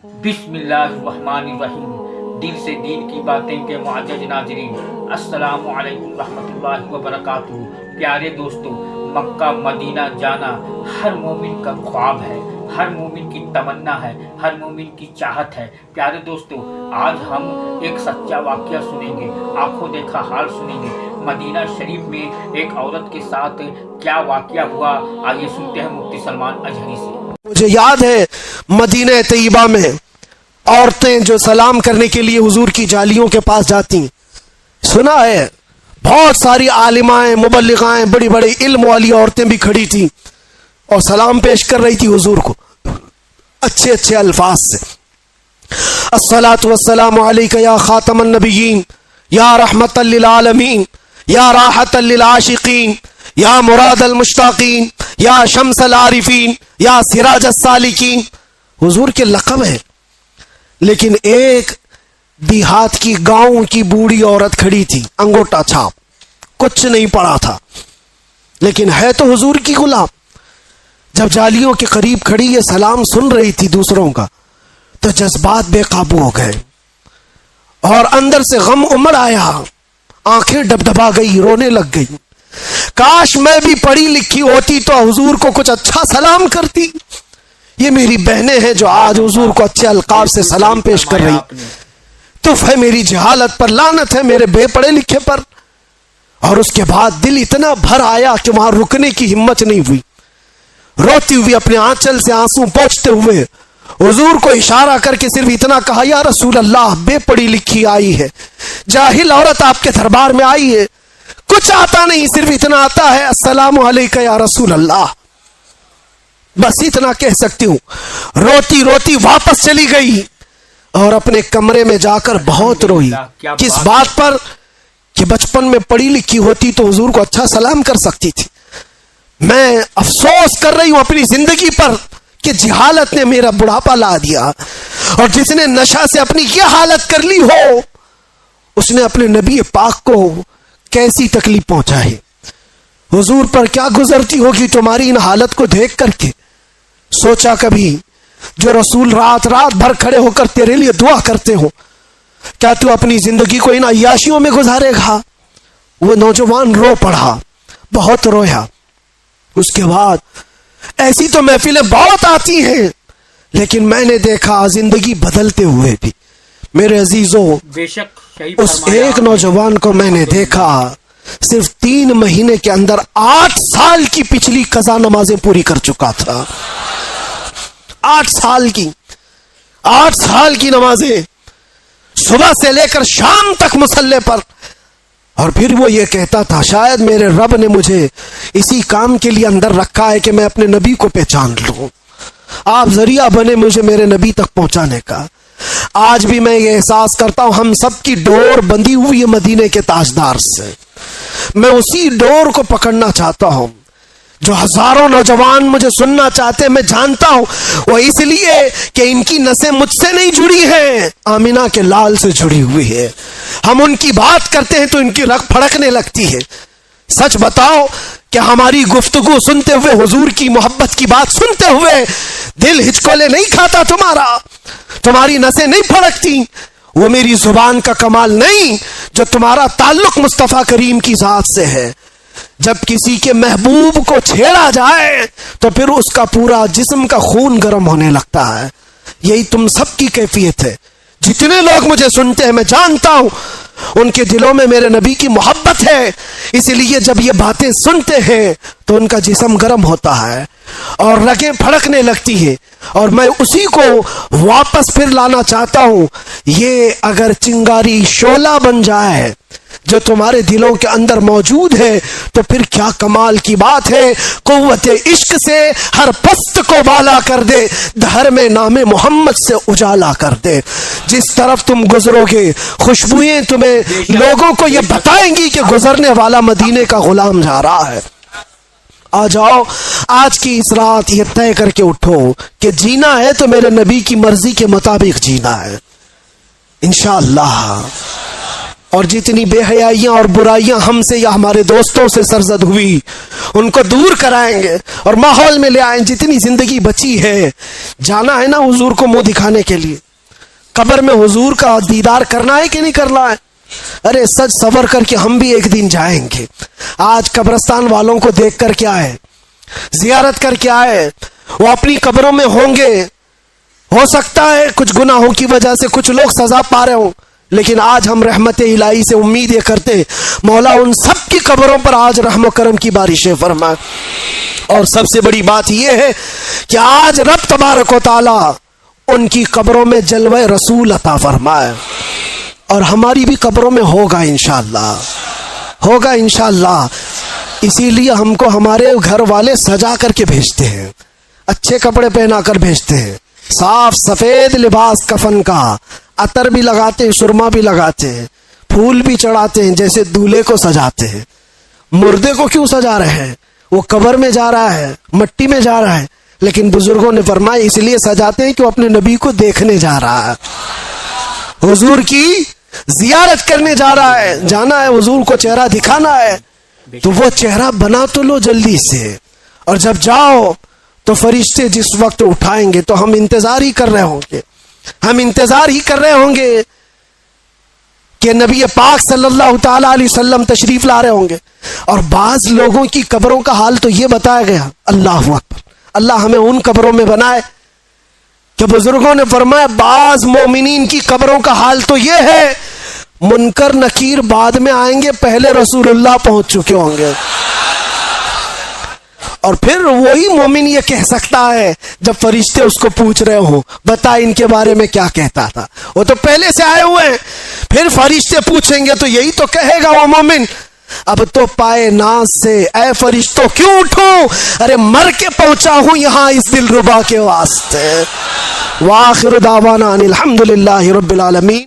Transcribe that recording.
बिस्मिल्लाहिर्रहमानिर्रहीम। दिल से दीन की बातें के मुअज़्ज़ज़ नाज़रीन, अस्सलामु अलैकुम रहमतुल्लाहि व बरकातुहू। प्यारे दोस्तों, मक्का मदीना जाना हर मोमिन का ख्वाब है, हर मोमिन की तमन्ना है, हर मोमिन की चाहत है। प्यारे दोस्तों, आज हम एक सच्चा वाक़या सुनेंगे, आंखों देखा हाल सुनेंगे। मदीना शरीफ में एक औरत के साथ क्या वाक़या हुआ, आइए सुनते हैं मुफ्ती सलमान अजहरी से। मुझे याद है मदीना तैयबा में औरतें जो सलाम करने के लिए हुजूर की जालियों के पास जाती, सुना है बहुत सारी आलिमाएं मुबल्लिगाएं बड़ी बड़ी इल्म वाली औरतें भी खड़ी थी और सलाम पेश कर रही थी हुजूर को अच्छे अच्छे अल्फाज से। अस्सलातु वस्सलामु अलैका या खातमन नबिय्यीन, या रहमतल लिल आलमीन, या राहतल लिल आशिकीन, या मुरादल मुश्ताकीन, या शम्सल आरिफीन, या सिराजस सालिकीन। हुजूर के लक़ब है। लेकिन एक देहात की गांव की बूढ़ी औरत खड़ी थी, अंगूठा छाप, कुछ नहीं पड़ा था, लेकिन है तो हुजूर की गुलाम। जब जालियों के करीब खड़ी ये सलाम सुन रही थी दूसरों का, तो जज्बात बेकाबू हो गए और अंदर से गम उमड़ आया, आंखें डबडबा गई, रोने लग गई। काश मैं भी पढ़ी लिखी होती तो हुजूर को कुछ अच्छा सलाम करती। ये मेरी बहनें हैं जो आज हुजूर को अच्छे अलकाब से सलाम पेश कर रही। तुफ है मेरी जहालत पर, लानत है मेरे बेपढ़े लिखे पर। और उसके बाद दिल इतना भर आया कि वहां रुकने की हिम्मत नहीं हुई। रोती हुई अपने आंचल से आंसू पोंछते हुए हुजूर को इशारा करके सिर्फ इतना कहा, या रसूल अल्लाह, बेपढ़ी लिखी आई है, जाहिल औरत आपके दरबार में आई है, कुछ आता नहीं, सिर्फ इतना आता है, अस्सलामु अलैका या रसूल अल्लाह। बस इतना कह सकती हूं। रोती रोती वापस चली गई और अपने कमरे में जाकर बहुत रोई। किस बात पर? कि बचपन में पढ़ी लिखी होती तो हुजूर को अच्छा सलाम कर सकती थी। मैं अफसोस कर रही हूं अपनी जिंदगी पर कि जहालत ने मेरा बुढ़ापा ला दिया, और जिसने नशा से अपनी ये हालत कर ली हो, उसने अपने नबी पाक को कैसी तकलीफ पहुंचाई। हुजूर पर क्या गुजरती होगी तुम्हारी इन हालत को देख करके। सोचा कभी जो रसूल रात रात भर खड़े होकर तेरे लिए दुआ करते हो, क्या तू अपनी जिंदगी को इन अय्याशियों में गुजारेगा? वो नौजवान रो पड़ा, बहुत रोया। उसके बाद ऐसी तो महफिलें बहुत आती हैं, लेकिन मैंने देखा जिंदगी बदलते हुए भी। मेरे अजीजों, बेशक उस एक नौजवान को मैंने देखा सिर्फ 3 महीने के अंदर 8 साल की पिछली कज़ा नमाजें पूरी कर चुका था। 8 साल की नमाजें, सुबह से लेकर शाम तक मुसल्ले पर। और फिर वो ये कहता था, शायद मेरे रब ने मुझे इसी काम के लिए अंदर रखा है कि मैं अपने नबी को पहचान लूं। आप जरिया बने मुझे मेरे नबी तक पहुंचाने का। आज भी मैं ये एहसास करता हूं, हम सब की डोर बंधी हुई है मदीने के ताजदार से। मैं उसी डोर को पकड़ना चाहता हूं जो हजारों नौजवान मुझे सुनना चाहते हैं। मैं जानता हूं वो इसलिए कि इनकी नसें मुझसे नहीं जुड़ी हैं, आमिना के लाल से जुड़ी हुई है। हम उनकी बात करते हैं तो इनकी रग फड़कने लगती है। सच बताओ कि हमारी गुफ्तगू सुनते हुए, हुजूर की मोहब्बत की बात सुनते हुए दिल हिचकोले नहीं खाता तुम्हारा? तुम्हारी नसें नहीं फड़कती? वो मेरी जुबान का कमाल नहीं जो तुम्हारा ताल्लुक मुस्तफा करीम की जात से है। जब किसी के महबूब को छेड़ा जाए तो फिर उसका पूरा जिस्म का खून गर्म होने लगता है। यही तुम सबकी कैफियत है। जितने लोग मुझे सुनते हैं, मैं जानता हूं उनके दिलों में मेरे नबी की मोहब्बत है, इसलिए जब ये बातें सुनते हैं तो उनका जिस्म गर्म होता है और रगें फड़कने लगती है। और मैं उसी को वापस फिर लाना चाहता हूं। ये अगर चिंगारी शोला बन जाए जो तुम्हारे दिलों के अंदर मौजूद है, तो फिर क्या कमाल की बात है। कुव्वत इश्क से हर पस्त को बाला कर दे, दहर में नामे मोहम्मद से उजाला कर दे। जिस तरफ तुम गुजरोगे, खुशबुएं तुम्हें लोगों को ये बताएंगी कि गुजरने वाला मदीने का गुलाम जा रहा है। आ जाओ, आज की इस रात ये तय करके उठो कि जीना है तो मेरे नबी की मर्जी के मुताबिक जीना है, इंशाअल्लाह। اور جتنی بے حیائیاں اور برائیاں ہم سے یا ہمارے دوستوں سے سرزد ہوئی ان کو دور کرائیں گے اور ماحول میں لے آئیں. جتنی زندگی بچی ہے جانا ہے نا حضور کو منہ دکھانے کے لیے, قبر میں حضور کا دیدار کرنا ہے کہ نہیں کرنا ہے؟ ارے سج سور کر کے ہم بھی ایک دن جائیں گے. آج قبرستان والوں کو دیکھ کر کیا ہے, زیارت کر کے آئے, وہ اپنی قبروں میں ہوں گے. ہو سکتا ہے کچھ گناہوں کی وجہ سے کچھ لوگ سزا پا رہے ہوں, لیکن آج ہم رحمت الہی سے امید یہ کرتے مولا ان سب کی قبروں پر آج رحم و کرم کی بارشیں فرمائے. اور سب سے بڑی بات یہ ہے کہ آج رب تبارک و تعالی ان کی قبروں میں جلوہ رسول عطا فرمائے, اور ہماری بھی قبروں میں ہوگا انشاءاللہ, ہوگا انشاءاللہ. اسی لیے ہم کو ہمارے گھر والے سجا کر کے بھیجتے ہیں, اچھے کپڑے پہنا کر بھیجتے ہیں, صاف سفید لباس کفن کا, عطر بھی لگاتے ہیں, سرما بھی لگاتے ہیں, پھول بھی چڑھاتے ہیں, جیسے دولہے کو سجاتے ہیں. مردے کو کیوں سجا رہے ہیں؟ وہ قبر میں جا رہا ہے, مٹی میں جا رہا ہے, لیکن بزرگوں نے فرمایا اس لیے سجاتے ہیں کہ وہ اپنے نبی کو دیکھنے جا رہا ہے, حضور کی زیارت کرنے جا رہا ہے, جانا ہے حضور کو چہرہ دکھانا ہے. تو وہ چہرہ بنا تو لو جلدی سے, اور جب جاؤ تو فرشتے جس وقت اٹھائیں گے تو ہم انتظار ہی کر رہے ہوں گے, ہم انتظار ہی کر رہے ہوں گے کہ نبی پاک صلی اللہ تعالی علیہ وسلم تشریف لا رہے ہوں گے. اور بعض لوگوں کی قبروں کا حال تو یہ بتایا گیا, اللہ اکبر, اللہ ہمیں ان قبروں میں بنائے کہ بزرگوں نے فرمایا بعض مومنین کی قبروں کا حال تو یہ ہے منکر نکیر بعد میں آئیں گے, پہلے رسول اللہ پہنچ چکے ہوں گے. اور پھر وہی مومن یہ کہہ سکتا ہے جب فرشتے اس کو پوچھ رہے ہوں بتا ان کے بارے میں کیا کہتا تھا, وہ تو پہلے سے آئے ہوئے ہیں. پھر فرشتے پوچھیں گے تو یہی تو کہے گا وہ مومن, اب تو پائے ناز سے اے فرشتوں کیوں اٹھوں, ارے مر کے پہنچا ہوں یہاں اس دل ربا کے واسطے. وآخر دعوانا ان الحمدللہ رب العالمین.